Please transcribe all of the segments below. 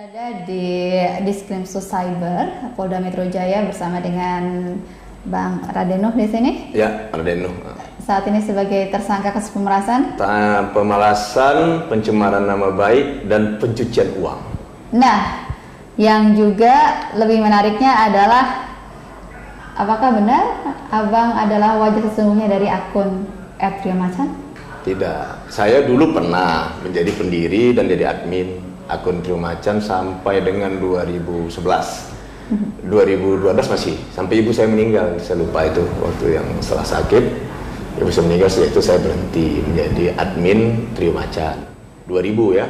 Berada di Diskrimsus Cyber Polda Metro Jaya bersama dengan Bang Radenuh di sini. Ya, Radenuh. Saat ini sebagai tersangka kasus pemerasan. Pemerasan, pencemaran nama baik, dan pencucian uang. Nah, yang juga lebih menariknya adalah apakah benar Abang adalah wajah sesungguhnya dari akun @triomacan? Tidak. Saya dulu pernah menjadi pendiri dan jadi admin akun Triomacan sampai dengan 2011. 2012 masih, sampai ibu saya meninggal. Saya lupa itu waktu yang setelah sakit ibu saya meninggal. Setelah itu saya berhenti menjadi admin Triomacan 2000 ya.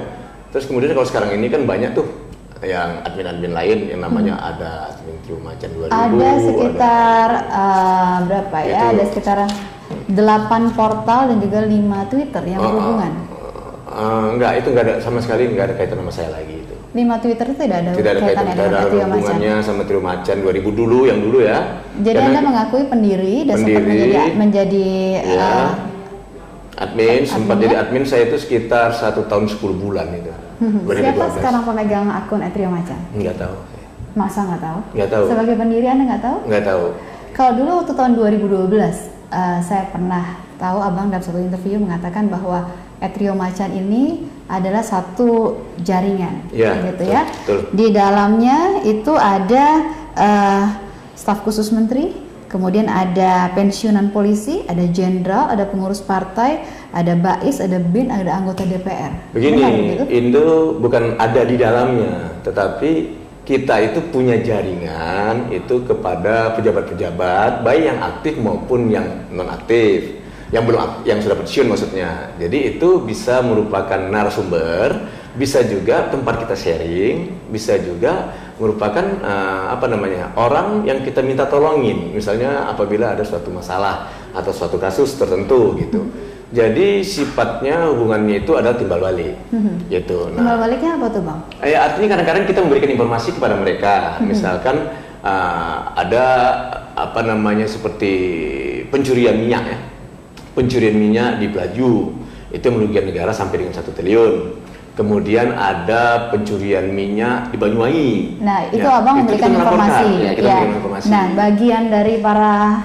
Terus kemudian kalau sekarang ini kan banyak tuh yang admin-admin lain yang namanya ada admin Triomacan 2000. Ada sekitar berapa ya? Itu, ada sekitar 8 portal dan juga 5 Twitter yang berhubungan. Enggak, itu enggak ada sama sekali, enggak ada kaitan sama saya lagi itu. 5 Twitter itu tidak ada kaitannya dengan hubungannya sama Triomacan 2000 dulu, yang dulu ya. Jadi Anda mengakui pendiri dan sempat menjadi ya, admin, sempat jadi admin saya itu sekitar 1 tahun 10 bulan itu. Siapa sekarang pemegang akun @triomacan? Enggak tahu. Masa enggak tahu? Enggak tahu. Sebagai pendiri Anda enggak tahu? Enggak tahu. Kalau dulu waktu tahun 2012, saya pernah tahu Abang dalam satu interview mengatakan bahwa @triomacan ini adalah satu jaringan, gitu ya. Betul. Di dalamnya itu ada staf khusus menteri, kemudian ada pensiunan polisi, ada jenderal, ada pengurus partai, ada bais, ada bin, ada anggota DPR. Begini, itu bukan ada di dalamnya, tetapi kita itu punya jaringan itu kepada pejabat-pejabat, baik yang aktif maupun yang non aktif. Yang sudah pensiun maksudnya. Jadi itu bisa merupakan narasumber, bisa juga tempat kita sharing, bisa juga merupakan orang yang kita minta tolongin. Misalnya apabila ada suatu masalah atau suatu kasus tertentu gitu. Jadi sifatnya hubungannya itu adalah timbal balik, gitu. Timbal baliknya apa tuh, Bang? Artinya kadang-kadang kita memberikan informasi kepada mereka. Misalkan ada seperti pencurian minyak ya. Pencurian minyak di Pelaju itu merugikan negara sampai dengan 1 triliun. Kemudian ada pencurian minyak di Banyuwangi. Nah, itu Abang memberikan informasi. Informasi. Nah, bagian dari para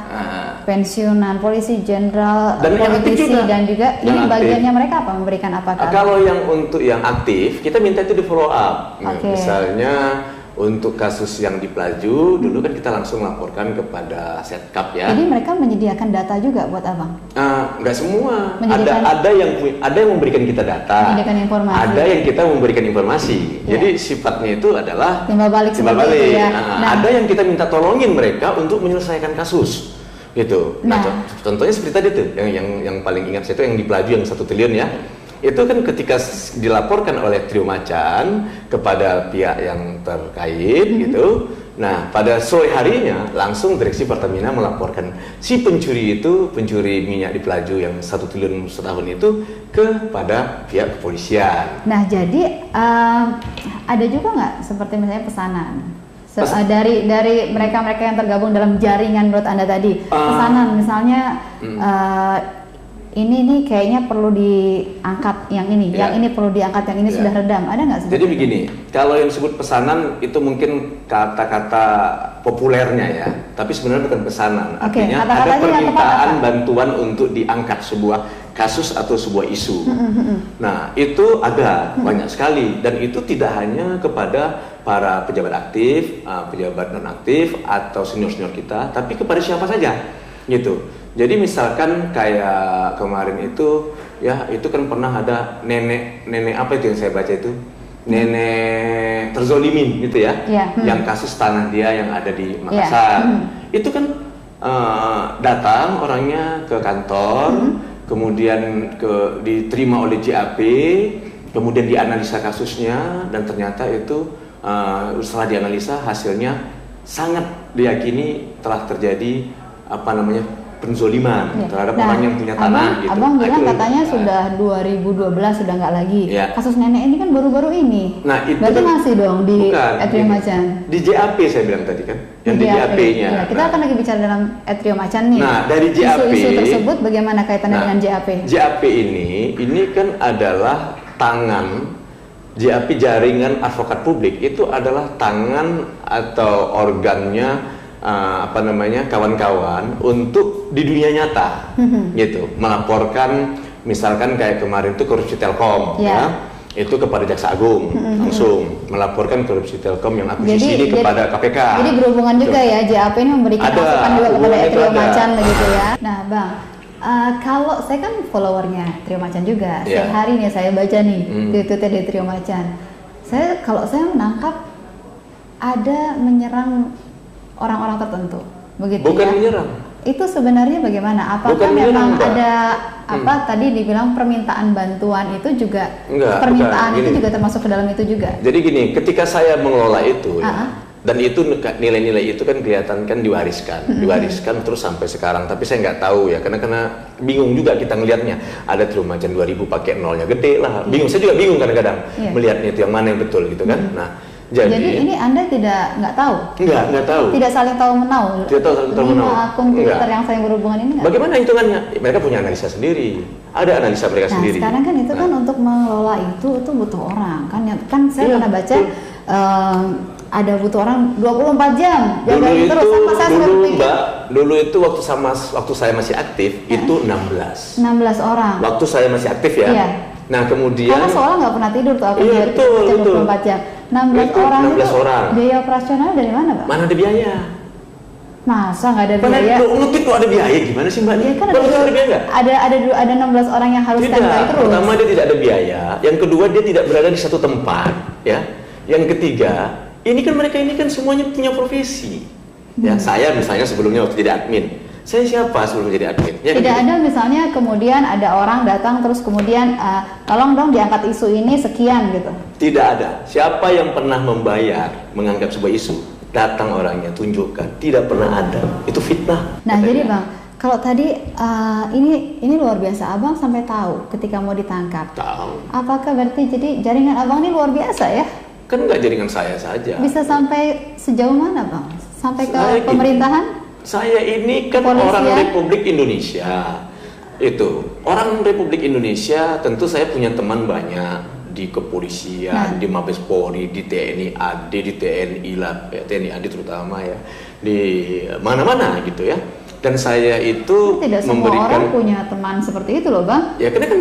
pensiunan polisi, jenderal, politisi dan juga ini bagiannya mereka apa? Memberikan apa? Kalau yang untuk yang aktif, kita minta itu di follow up. Misalnya untuk kasus yang di Pelaju, dulu kan kita langsung laporkan kepada Setkap ya. Jadi mereka menyediakan data juga buat Abang? Enggak semua. Ada yang memberikan kita data. Menyediakan informasi. Ada yang kita memberikan informasi. Jadi sifatnya itu adalah timbal balik. Itu ya. Ada yang kita minta tolongin mereka untuk menyelesaikan kasus. Gitu. Nah, contohnya seperti tadi tuh, yang paling ingat saya itu yang di Pelaju yang 1 triliun ya. Itu kan ketika dilaporkan oleh Triomacan kepada pihak yang terkait gitu. Nah, pada sore harinya langsung Direksi Pertamina melaporkan si pencuri minyak di Pelaju yang 1 triliun setahun itu kepada pihak kepolisian. Nah, jadi ada juga nggak seperti misalnya pesanan? Dari mereka-mereka yang tergabung dalam jaringan menurut Anda tadi, pesanan misalnya ini kayaknya perlu diangkat yang ini, yang ini perlu diangkat, yang ini sudah redam, ada nggak? Jadi begini, kalau yang disebut pesanan itu mungkin kata-kata populernya ya, tapi sebenarnya bukan pesanan. Artinya ada permintaan bantuan untuk diangkat sebuah kasus atau sebuah isu. Nah, itu ada banyak sekali, dan itu tidak hanya kepada para pejabat aktif, pejabat non aktif atau senior-senior kita, tapi kepada siapa saja, gitu. Jadi misalkan kayak kemarin itu, ya itu kan pernah ada nenek apa itu yang saya baca itu, nenek terzolimin gitu ya, yang kasus tanah dia yang ada di Makassar. Itu kan datang orangnya ke kantor, kemudian diterima oleh JAP, kemudian dianalisa kasusnya, dan ternyata itu setelah dianalisa hasilnya sangat diyakini telah terjadi penzoliman terhadap orang yang punya tanah gitu. Abang bilang katanya sudah 2012 sudah nggak lagi. Kasus nenek ini kan baru-baru ini. Nah, itu berarti masih dong di @triomacan. Di JAP saya bilang tadi kan. Yang di JAP-nya. Kita akan lagi bicara dalam @triomacan nih. Nah, dari JAP isu tersebut bagaimana kaitannya dengan JAP? JAP ini kan adalah tangan JAP, Jaringan Advokat Publik, itu adalah tangan atau organnya kawan-kawan untuk di dunia nyata, gitu, melaporkan misalkan kayak kemarin itu korupsi Telkom, ya, itu kepada Jaksa Agung langsung melaporkan korupsi Telkom yang akuisisi ini kepada KPK. Jadi berhubungan juga ya, JAP ini memberikan masukan juga kepada Trio Macan begitu ya. Nah Bang, kalau saya kan followernya Trio Macan juga, setiap hari nih saya baca nih di Twitter dari Trio Macan. Kalau saya menangkap ada menyerang orang-orang tertentu, begitu. Bukan ya? menyerang. Itu sebenarnya bagaimana? Apakah memang ada tadi dibilang permintaan bantuan itu juga permintaan itu juga termasuk ke dalam itu juga? Jadi gini, ketika saya mengelola itu dan itu nilai-nilai itu kan kelihatan kan diwariskan terus sampai sekarang. Tapi saya nggak tahu ya, karena bingung juga kita ngelihatnya. Ada Trio Macan 2000 pakai nolnya gede lah. Bingung, saya juga bingung kadang-kadang melihatnya itu yang mana yang betul gitu kan. Nah, jadi ini Anda nggak tahu? Nggak tahu. Tidak saling tahu menau. Tidak tahu saling tahu menau. Akun Twitter yang saya berhubungan ini nggak? Bagaimana hitungannya? Mereka punya analisa sendiri. Ada analisa mereka sendiri. Nah, sekarang kan itu kan untuk mengelola itu butuh orang kan. Kan saya pernah baca ada butuh orang 24 jam. Dulu itu waktu saya masih aktif itu 16 orang. Waktu saya masih aktif ya. Iya. Nah kemudian karena soalnya nggak pernah tidur tuh aku betul. 24 jam. 16 orang itu biaya operasional dari mana, Pak? Mana ada biaya? Masa nggak ada biaya? Ngetik tuh ada biaya gimana sih Mbak? Ya kan ada 16 orang yang harus standby terus. Pertama dia tidak ada biaya, yang kedua dia tidak berada di satu tempat, ya. Yang ketiga, ini kan semuanya punya profesi. Ya, saya misalnya sebelumnya waktu jadi admin. Saya siapa sebelum jadi admin? Ya, tidak ada misalnya kemudian ada orang datang terus kemudian tolong dong diangkat isu ini sekian gitu. Tidak ada. Siapa yang pernah membayar mengangkat sebuah isu? Datang orangnya, tunjukkan. Tidak pernah ada. Itu fitnah. Nah, jadi Bang, kalau tadi ini luar biasa. Abang sampai tahu ketika mau ditangkap. Tahu. Apakah berarti jadi jaringan Abang ini luar biasa ya? Kan nggak jaringan saya saja. Bisa sampai sejauh mana Bang? Sampai ke pemerintahan? Saya ini kan orang Republik Indonesia. Itu orang Republik Indonesia, tentu saya punya teman banyak di kepolisian, di Mabes Polri, di TNI AD, di TNI TNI AD terutama ya, di mana-mana gitu ya. Dan saya itu tidak semua orang punya teman seperti itu loh Bang. Ya karena kan